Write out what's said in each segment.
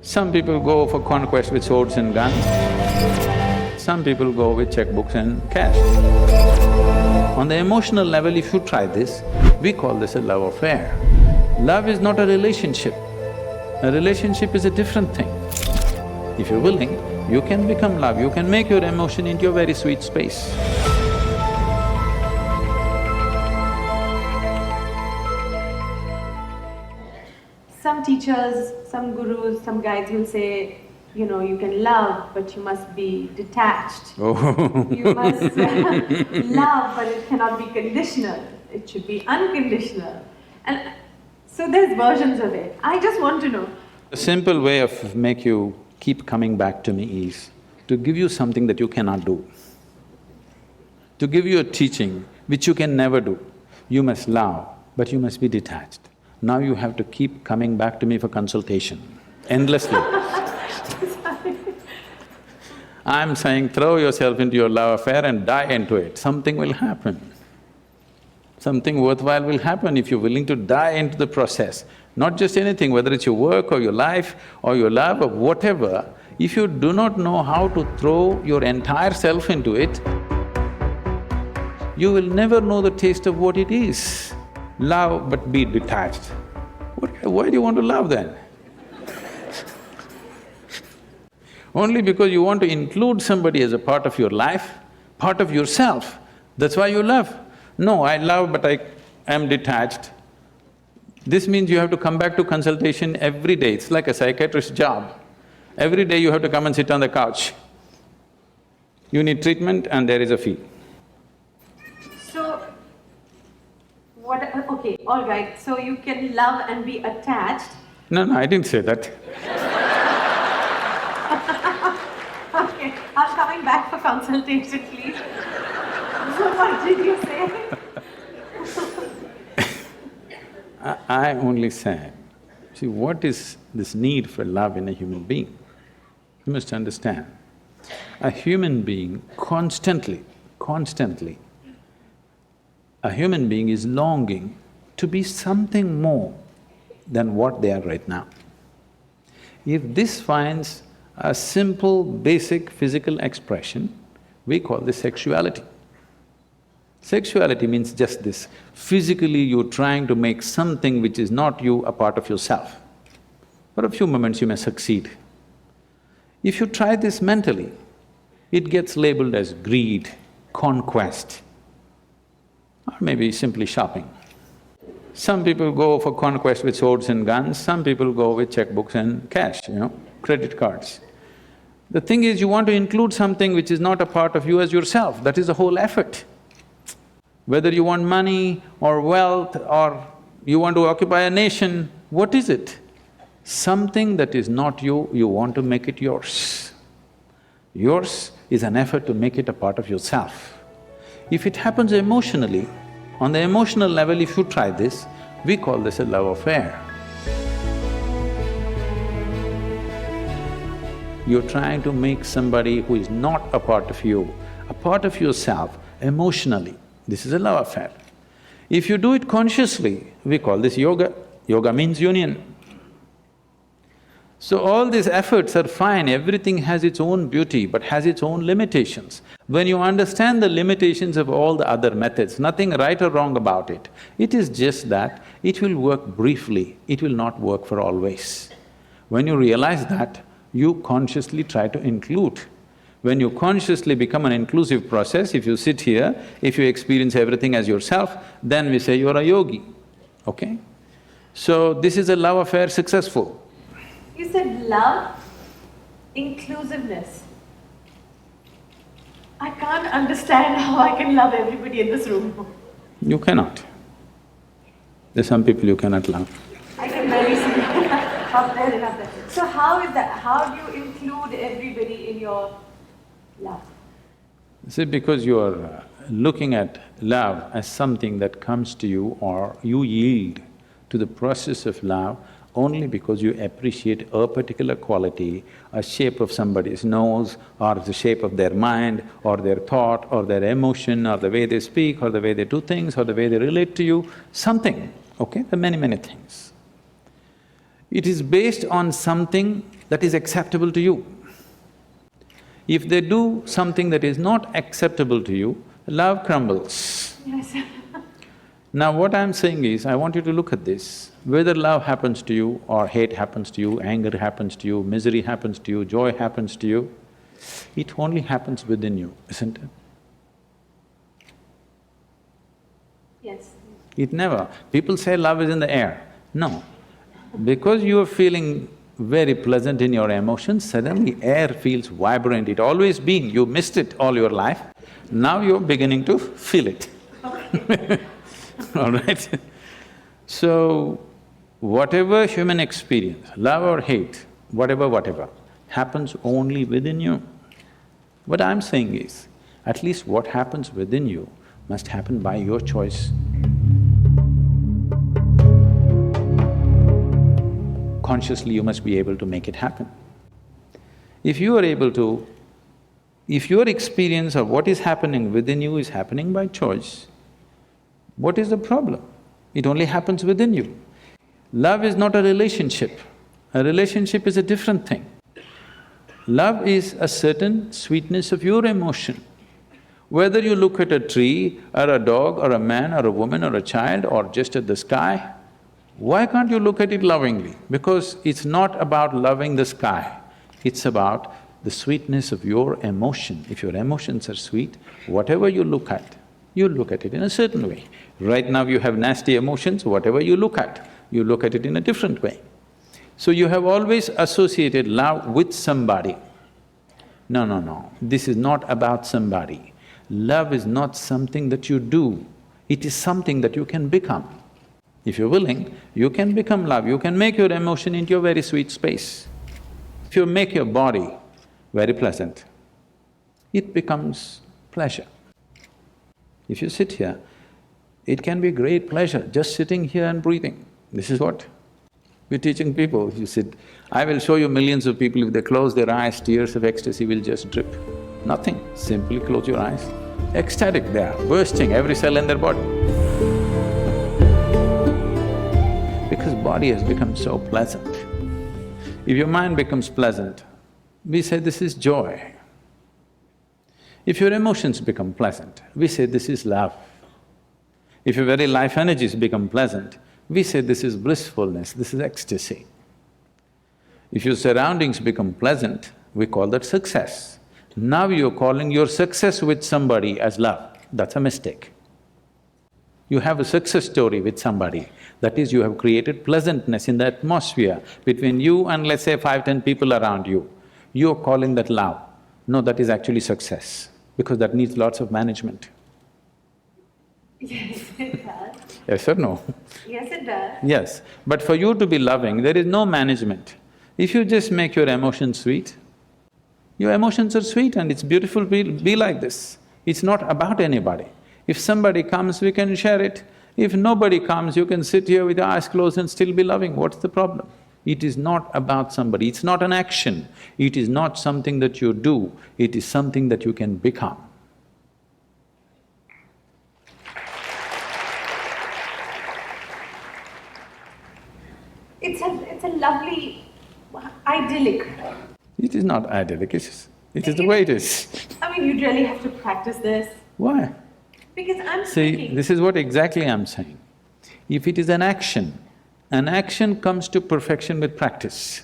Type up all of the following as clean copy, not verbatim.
Some people go for conquest with swords and guns. Some people go with checkbooks and cash. On the emotional level, if you try this, we call this a love affair. Love is not a relationship. A relationship is a different thing. If you're willing, you can become love, you can make your emotion into a very sweet space. Some teachers, some gurus, some guides will say, you can love, but you must be detached. Oh. You must love, but it cannot be conditional. It should be unconditional. And so there's versions of it. I just want to know. A simple way of make you keep coming back to me is to give you something that you cannot do. To give you a teaching which you can never do. You must love, but you must be detached. Now you have to keep coming back to me for consultation, endlessly. I'm saying throw yourself into your love affair and die into it, something will happen. Something worthwhile will happen if you're willing to die into the process. Not just anything, whether it's your work or your life or your love or whatever, if you do not know how to throw your entire self into it, you will never know the taste of what it is. Love but be detached. Why do you want to love then? Only because you want to include somebody as a part of your life, part of yourself, that's why you love. No, I love but I am detached. This means you have to come back to consultation every day, it's like a psychiatrist's job. Every day you have to come and sit on the couch. You need treatment and there is a fee. Okay, all right, so you can love and be attached. No, I didn't say that. Okay, I'm coming back for consultation, please. So what did you say? I only said, see, what is this need for love in a human being? You must understand, a human being constantly, a human being is longing to be something more than what they are right now. If this finds a simple, basic physical expression, we call this sexuality. Sexuality means just this, physically you're trying to make something which is not you a part of yourself. For a few moments you may succeed. If you try this mentally, it gets labeled as greed, conquest, or maybe simply shopping. Some people go for conquest with swords and guns, some people go with checkbooks and cash, credit cards. The thing is, you want to include something which is not a part of you as yourself, that is the whole effort. Whether you want money or wealth or you want to occupy a nation, what is it? Something that is not you, you want to make it yours. Yours is an effort to make it a part of yourself. If it happens emotionally, on the emotional level if you try this, we call this a love affair. You're trying to make somebody who is not a part of you, a part of yourself emotionally. This is a love affair. If you do it consciously, we call this yoga. Yoga means union. So all these efforts are fine, everything has its own beauty but has its own limitations. When you understand the limitations of all the other methods, nothing right or wrong about it, it is just that it will work briefly, it will not work for always. When you realize that, you consciously try to include. When you consciously become an inclusive process, if you sit here, if you experience everything as yourself, then we say you're a yogi, okay? So this is a love affair successful. You said love, inclusiveness. I can't understand how I can love everybody in this room. You cannot. There's some people you cannot love. I can barely see up there and up there. So how is that? How do you include everybody in your love? See, because you are looking at love as something that comes to you or you yield to the process of love only because you appreciate a particular quality, a shape of somebody's nose or the shape of their mind or their thought or their emotion or the way they speak or the way they do things or the way they relate to you, something, okay? There are many things. It is based on something that is acceptable to you. If they do something that is not acceptable to you, love crumbles. Yes. Now what I'm saying is, I want you to look at this. Whether love happens to you or hate happens to you, anger happens to you, misery happens to you, joy happens to you, it only happens within you, isn't it? Yes. It never… People say love is in the air. No. Because you are feeling very pleasant in your emotions, suddenly air feels vibrant. It always been, you missed it all your life, now you're beginning to feel it. All right? So, whatever human experience, love or hate, whatever, happens only within you. What I'm saying is, at least what happens within you must happen by your choice. Consciously you must be able to make it happen. If you are able to… if your experience of what is happening within you is happening by choice, what is the problem? It only happens within you. Love is not a relationship. A relationship is a different thing. Love is a certain sweetness of your emotion. Whether you look at a tree, or a dog, or a man, or a woman, or a child, or just at the sky, why can't you look at it lovingly? Because it's not about loving the sky, it's about the sweetness of your emotion. If your emotions are sweet, whatever you look at it in a certain way. Right now you have nasty emotions, whatever you look at it in a different way. So you have always associated love with somebody. No, this is not about somebody. Love is not something that you do, it is something that you can become. If you're willing, you can become love, you can make your emotion into a very sweet space. If you make your body very pleasant, it becomes pleasure. If you sit here, it can be great pleasure just sitting here and breathing. This is what we're teaching people. You sit… I will show you millions of people, if they close their eyes, tears of ecstasy will just drip. Nothing, simply close your eyes. Ecstatic they are, bursting every cell in their body. Because body has become so pleasant. If your mind becomes pleasant, we say this is joy. If your emotions become pleasant, we say this is love. If your very life energies become pleasant, we say this is blissfulness, this is ecstasy. If your surroundings become pleasant, we call that success. Now you're calling your success with somebody as love, that's a mistake. You have a success story with somebody, that is, you have created pleasantness in the atmosphere between you and let's say 5–10 people around you. You're calling that love. No, that is actually success, because that needs lots of management. Yes, it does. Yes or no? Yes, it does. Yes, but for you to be loving, there is no management. If you just make your emotions sweet, your emotions are sweet and it's beautiful, be like this. It's not about anybody. If somebody comes, we can share it. If nobody comes, you can sit here with your eyes closed and still be loving. What's the problem? It is not about somebody, it's not an action. It is not something that you do, it is something that you can become. It's a lovely, idyllic. It is not idyllic, it is the way it is. I mean, you really have to practice this. Why? Because I'm See, thinking… this is what exactly I'm saying. If it is an action comes to perfection with practice.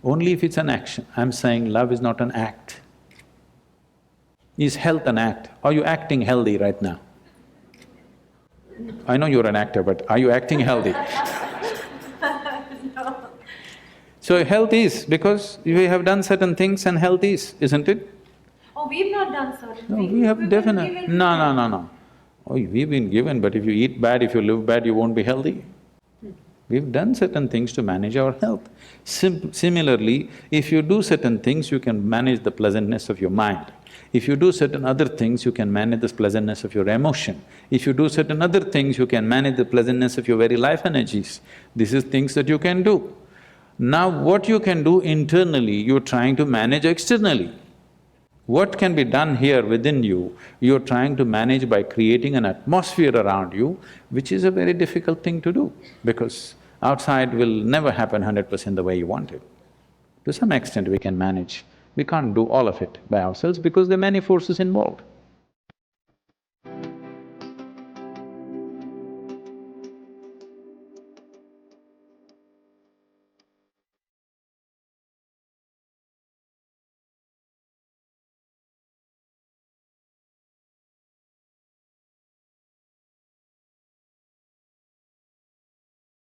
Only if it's an action. I'm saying love is not an act. Is health an act? Are you acting healthy right now? I know you're an actor, but are you acting healthy? No. So health is, because we have done certain things and health is, isn't it? Oh, we've not done certain No, things. we have We've been definitely… given No. Oh, we've been given, but if you eat bad, if you live bad, you won't be healthy. We've done certain things to manage our health. Similarly, if you do certain things, you can manage the pleasantness of your mind. If you do certain other things, you can manage the pleasantness of your emotion. If you do certain other things, you can manage the pleasantness of your very life energies. This is things that you can do. Now what you can do internally, you're trying to manage externally. What can be done here within you, you're trying to manage by creating an atmosphere around you, which is a very difficult thing to do, because Outside will never happen 100% the way you want it. To some extent we can manage. We can't do all of it by ourselves because there are many forces involved.